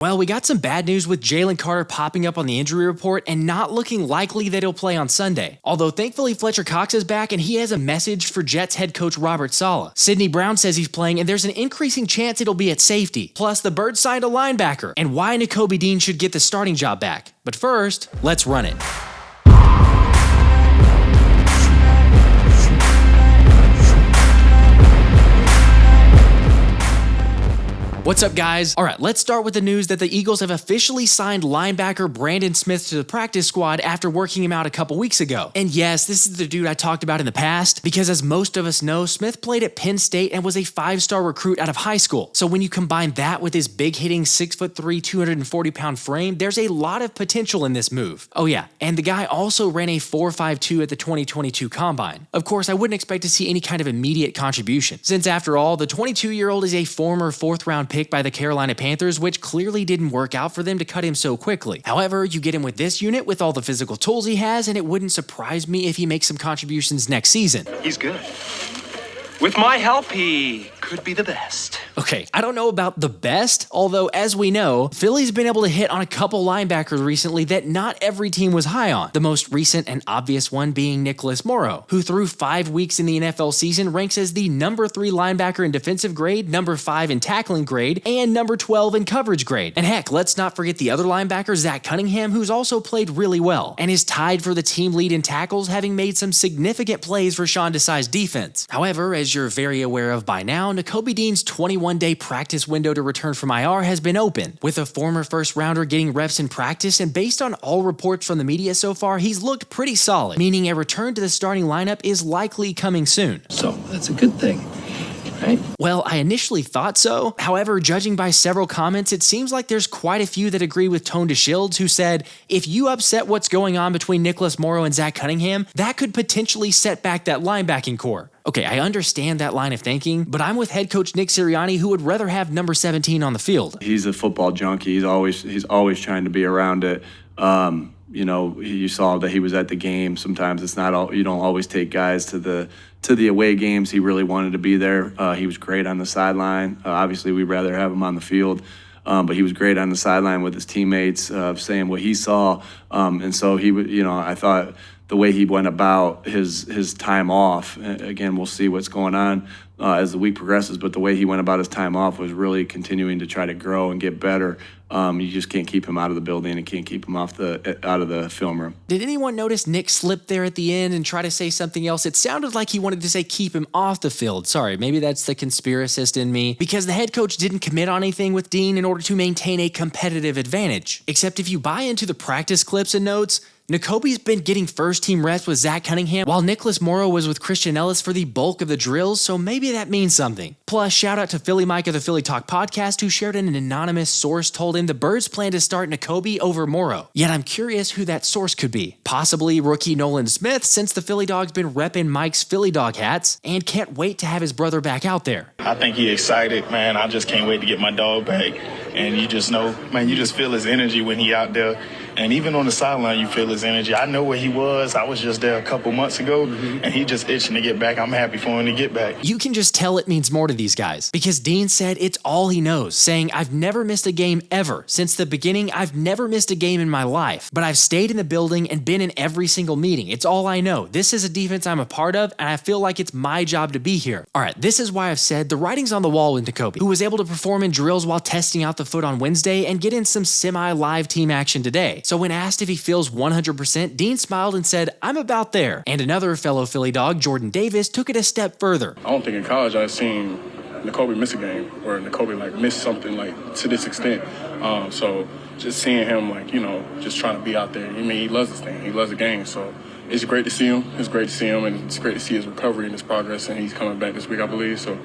Well, we got some bad news with Jalen Carter popping up on the injury report and not looking likely that he'll play on Sunday. Although thankfully Fletcher Cox is back and he has a message for Jets head coach Robert Saleh. Sidney Brown says he's playing and there's an increasing chance it'll be at safety. Plus, the Birds signed a linebacker and why Nakobe Dean should get the starting job back. But first, let's run it. What's up, guys? All right, let's start with the news that the Eagles have officially signed linebacker Brandon Smith to the practice squad after working him out a couple weeks ago. And yes, this is the dude I talked about in the past, because as most of us know, Smith played at Penn State and was a 5-star recruit out of high school. So when you combine that with his big-hitting 6'3", 240-pound frame, there's a lot of potential in this move. Oh yeah, and the guy also ran a 4.52 at the 2022 Combine. Of course, I wouldn't expect to see any kind of immediate contribution, since after all, the 22-year-old is a former 4th-round pick by the Carolina Panthers, which clearly didn't work out for them to cut him so quickly. However, you get him with this unit with all the physical tools he has, and it wouldn't surprise me if he makes some contributions next season. He's good. With my help, he could be the best. Okay, I don't know about the best, although as we know, Philly's been able to hit on a couple linebackers recently that not every team was high on. The most recent and obvious one being Nicholas Morrow, who through 5 weeks in the NFL season ranks as the number 3 linebacker in defensive grade, number 5 in tackling grade, and number 12 in coverage grade. And heck, let's not forget the other linebacker, Zach Cunningham, who's also played really well, and is tied for the team lead in tackles, having made some significant plays for Sean Desai's defense. However, as you're very aware of by now, Nakobe Dean's 21-day practice window to return from IR has been open, with a former first-rounder getting reps in practice, and based on all reports from the media so far, he's looked pretty solid, meaning a return to the starting lineup is likely coming soon. So that's a good thing, right? Well, I initially thought so. However, judging by several comments, it seems like there's quite a few that agree with Tone DeShields, who said, if you upset what's going on between Nicholas Morrow and Zach Cunningham, that could potentially set back that linebacking core. Okay, I understand that line of thinking, but I'm with head coach Nick Sirianni, who would rather have number 17 on the field. He's a football junkie. He's always trying to be around it. You know, you saw that he was at the game. Sometimes it's not all, you don't always take guys to the away games. He really wanted to be there. He was great on the sideline. Obviously, we'd rather have him on the field. But he was great on the sideline with his teammates, saying what he saw. And so he would, you know, I thought the way he went about his time off, again, we'll see what's going on as the week progresses, but the way he went about his time off was really continuing to try to grow and get better. You just can't keep him out of the building and can't keep him out of the film room. Did anyone notice Nick slip there at the end and try to say something else? It sounded like he wanted to say keep him off the field. Sorry, maybe that's the conspiracist in me, because the head coach didn't commit on anything with Dean in order to maintain a competitive advantage. Except if you buy into the practice clips and notes, Nakobe's been getting first-team reps with Zach Cunningham, while Nicholas Morrow was with Christian Ellis for the bulk of the drills, so maybe that means something. Plus, shout out to Philly Mike of the Philly Talk podcast, who shared an anonymous source told him the Birds plan to start Nakobe over Morrow. Yet I'm curious who that source could be. Possibly rookie Nolan Smith, since the Philly Dog's been repping Mike's Philly Dog hats, and can't wait to have his brother back out there. I think he's excited, man. I just can't wait to get my dog back. And you just know, man, you just feel his energy when he out there. And even on the sideline, you feel his energy. I know where he was. I was just there a couple months ago, and he just itching to get back. I'm happy for him to get back. You can just tell it means more to these guys, because Dean said it's all he knows, saying, I've never missed a game ever. Since the beginning, I've never missed a game in my life, but I've stayed in the building and been in every single meeting. It's all I know. This is a defense I'm a part of, and I feel like it's my job to be here. All right, this is why I've said the writing's on the wall with Nakobe, who was able to perform in drills while testing out the foot on Wednesday and get in some semi-live team action today. So when asked if he feels 100%, Dean smiled and said, I'm about there. And another fellow Philly dog, Jordan Davis, took it a step further. I don't think in college I've seen Nakobe miss a game, or Nakobe miss something to this extent. So just seeing him just trying to be out there. I mean, he loves this thing. He loves the game. So it's great to see him. It's great to see him, and it's great to see his recovery and his progress. And he's coming back this week, I believe. So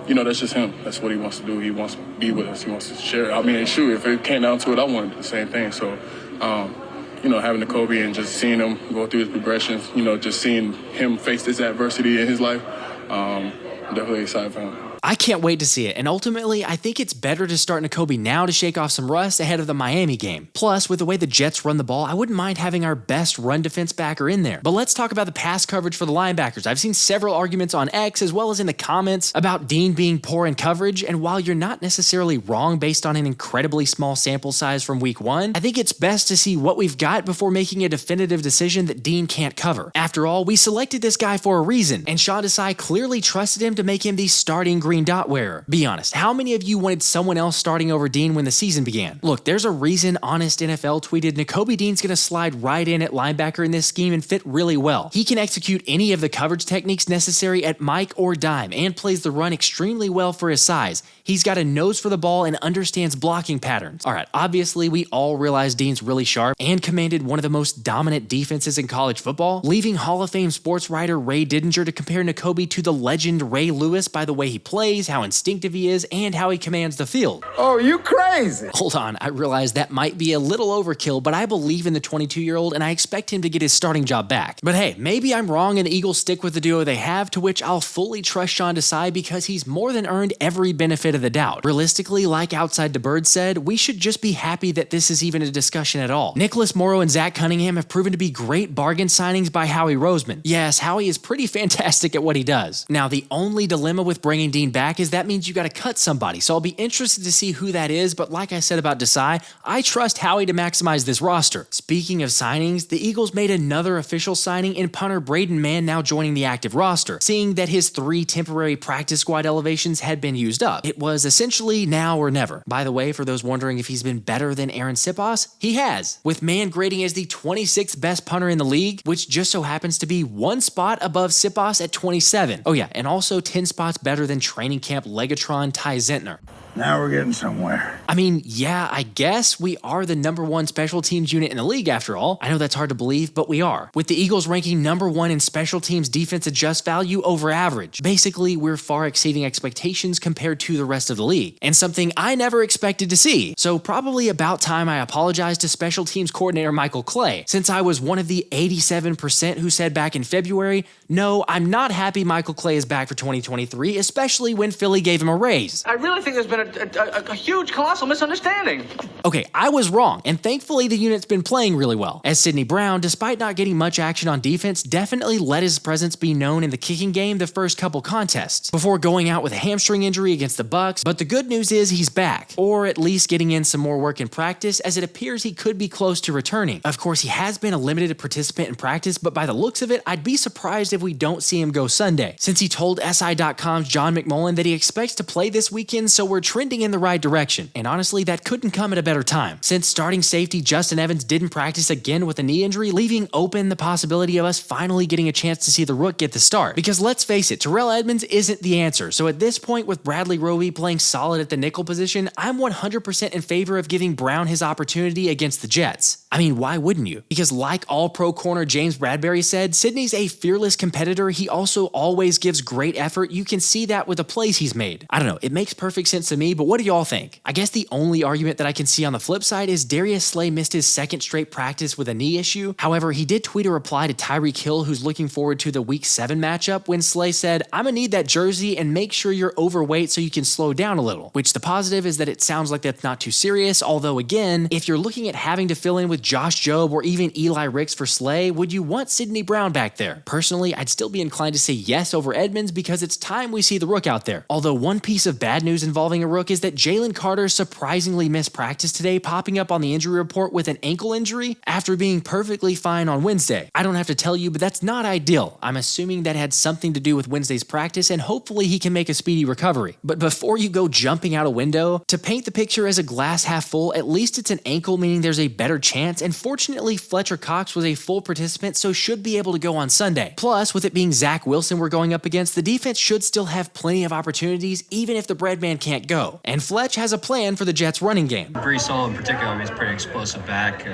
that's just him. That's what he wants to do. He wants to be with us. He wants to share. I mean, shoot, if it came down to it, I wanted to do the same thing. So, having Nakobe and just seeing him go through his progressions, just seeing him face this adversity in his life, definitely excited for him. I can't wait to see it, and ultimately, I think it's better to start Nakobe now to shake off some rust ahead of the Miami game. Plus, with the way the Jets run the ball, I wouldn't mind having our best run defense backer in there. But let's talk about the pass coverage for the linebackers. I've seen several arguments on X as well as in the comments about Dean being poor in coverage, and while you're not necessarily wrong based on an incredibly small sample size from week 1, I think it's best to see what we've got before making a definitive decision that Dean can't cover. After all, we selected this guy for a reason, and Desai clearly trusted him to make him the starting green dot wearer. Be honest, how many of you wanted someone else starting over Dean when the season began? Look, there's a reason Honest NFL tweeted Nakobe Dean's gonna slide right in at linebacker in this scheme and fit really well. He can execute any of the coverage techniques necessary at Mike or dime and plays the run extremely well for his size. He's got a nose for the ball and understands blocking patterns. Alright, obviously we all realize Dean's really sharp and commanded one of the most dominant defenses in college football, leaving Hall of Fame sports writer Ray Didinger to compare Nakobe to the legend Ray Lewis by the way he plays, how instinctive he is, and how he commands the field. Oh, you crazy! Hold on, I realize that might be a little overkill, but I believe in the 22-year-old and I expect him to get his starting job back. But hey, maybe I'm wrong and the Eagles stick with the duo they have, to which I'll fully trust Desai because he's more than earned every benefit of the doubt. Realistically, like Outside the Bird said, we should just be happy that this is even a discussion at all. Morrow and Zach Cunningham have proven to be great bargain signings by Howie Roseman. Yes, Howie is pretty fantastic at what he does. Now, the only dilemma with bringing Dean back is that means you gotta cut somebody, so I'll be interested to see who that is, but like I said about Desai, I trust Howie to maximize this roster. Speaking of signings, the Eagles made another official signing in punter Braden Mann now joining the active roster, seeing that his 3 temporary practice squad elevations had been used up. It was essentially now or never. By the way, for those wondering if he's been better than Aaron Siposs, he has, with Mann grading as the 26th best punter in the league, which just so happens to be 1 spot above Siposs at 27. Oh yeah, and also 10 spots better than training camp Legatron Ty Zentner. Now we're getting somewhere. I mean, yeah, I guess we are the #1 special teams unit in the league after all. I know that's hard to believe, but we are. With the Eagles ranking #1 in special teams defense adjust value over average. Basically, we're far exceeding expectations compared to the rest of the league, and something I never expected to see. So probably about time I apologize to special teams coordinator Michael Clay, since I was one of the 87% who said back in February, no, I'm not happy Michael Clay is back for 2023, especially when Philly gave him a raise. I really think there's been a huge, colossal misunderstanding. Okay, I was wrong, and thankfully the unit's been playing really well, as Sidney Brown, despite not getting much action on defense, definitely let his presence be known in the kicking game the first couple contests, before going out with a hamstring injury against the Bucs. But the good news is he's back, or at least getting in some more work in practice, as it appears he could be close to returning. Of course, he has been a limited participant in practice, but by the looks of it, I'd be surprised if we don't see him go Sunday, since he told SI.com's John McMullen that he expects to play this weekend, so we're trending in the right direction. And honestly, that couldn't come at a better time, since starting safety Justin Evans didn't practice again with a knee injury, leaving open the possibility of us finally getting a chance to see the Rook get the start. Because let's face it, Terrell Edmunds isn't the answer, so at this point with Bradley Roby playing solid at the nickel position, I'm 100% in favor of giving Brown his opportunity against the Jets. I mean, why wouldn't you? Because like all-pro corner James Bradbury said, Sidney's a fearless competitor. He also always gives great effort. You can see that with the plays he's made. I don't know, it makes perfect sense to me, but what do y'all think? I guess the only argument that I can see on the flip side is Darius Slay missed his 2nd straight practice with a knee issue. However, he did tweet a reply to Tyreek Hill, who's looking forward to the Week 7 matchup, when Slay said, "I'm gonna need that jersey and make sure you're overweight so you can slow down a little." Which the positive is that it sounds like that's not too serious, although again, if you're looking at having to fill in with Josh Jobe or even Eli Ricks for Slay, would you want Sidney Brown back there? Personally, I'd still be inclined to say yes over Edmunds because it's time we see the Rook out there. Although one piece of bad news involving a Rook is that Jalen Carter surprisingly missed practice today, popping up on the injury report with an ankle injury after being perfectly fine on Wednesday. I don't have to tell you, but that's not ideal. I'm assuming that had something to do with Wednesday's practice, and hopefully he can make a speedy recovery. But before you go jumping out a window, to paint the picture as a glass half full, at least it's an ankle, meaning there's a better chance, and fortunately Fletcher Cox was a full participant, so should be able to go on Sunday. Plus, with it being Zach Wilson we're going up against, the defense should still have plenty of opportunities, even if the bread man can't go. And Fletch has a plan for the Jets running game. Brees Hall in particular is pretty explosive back.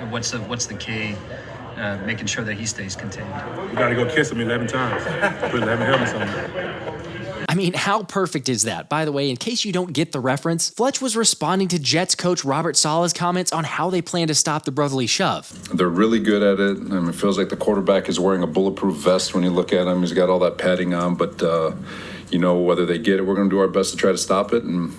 What's the key? Making sure that he stays contained. You got to go kiss him 11 times. Put 11 helmets on him. I mean, how perfect is that? By the way, in case you don't get the reference, Fletch was responding to Jets coach Robert Saleh's comments on how they plan to stop the brotherly shove. They're really good at it. I mean, it feels like the quarterback is wearing a bulletproof vest when you look at him. He's got all that padding on, but whether they get it, we're going to do our best to try to stop it. And,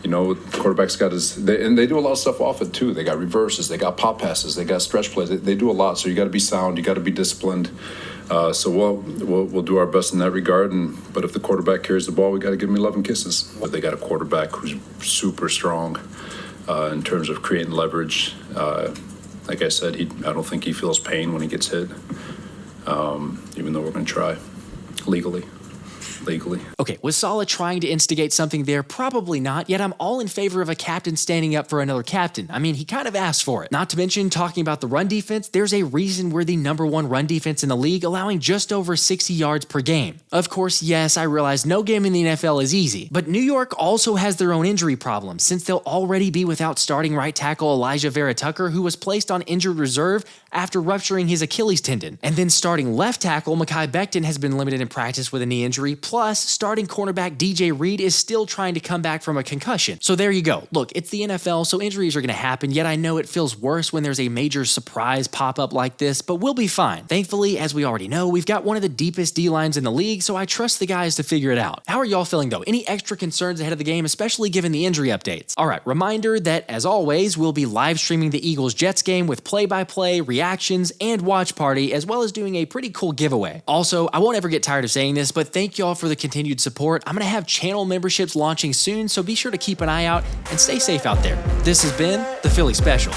the quarterback's got and they do a lot of stuff off it too. They got reverses, they got pop passes, they got stretch plays. They do a lot. So you got to be sound, you got to be disciplined. So we'll do our best in that regard. But if the quarterback carries the ball, we got to give him 11 kisses. But they got a quarterback who's super strong in terms of creating leverage. Like I said, I don't think he feels pain when he gets hit, even though we're going to try legally. Okay, was Saleh trying to instigate something there? Probably not, yet I'm all in favor of a captain standing up for another captain. I mean, he kind of asked for it. Not to mention, talking about the run defense, there's a reason we're the #1 run defense in the league, allowing just over 60 yards per game. Of course, yes, I realize no game in the NFL is easy, but New York also has their own injury problems, since they'll already be without starting right tackle Elijah Vera Tucker, who was placed on injured reserve after rupturing his Achilles tendon. And then starting left tackle Mekhi Becton has been limited in practice with a knee injury, plus starting cornerback DJ Reed is still trying to come back from a concussion. So there you go. Look, it's the NFL, so injuries are going to happen, yet I know it feels worse when there's a major surprise pop-up like this, but we'll be fine. Thankfully, as we already know, we've got one of the deepest D-lines in the league, so I trust the guys to figure it out. How are y'all feeling though? Any extra concerns ahead of the game, especially given the injury updates? Alright, reminder that, as always, we'll be live streaming the Eagles-Jets game with play-by-play, reactions, and watch party, as well as doing a pretty cool giveaway. Also, I won't ever get tired of saying this, but thank y'all for the continued support. I'm going to have channel memberships launching soon, so be sure to keep an eye out and stay safe out there. This has been the Philly Special.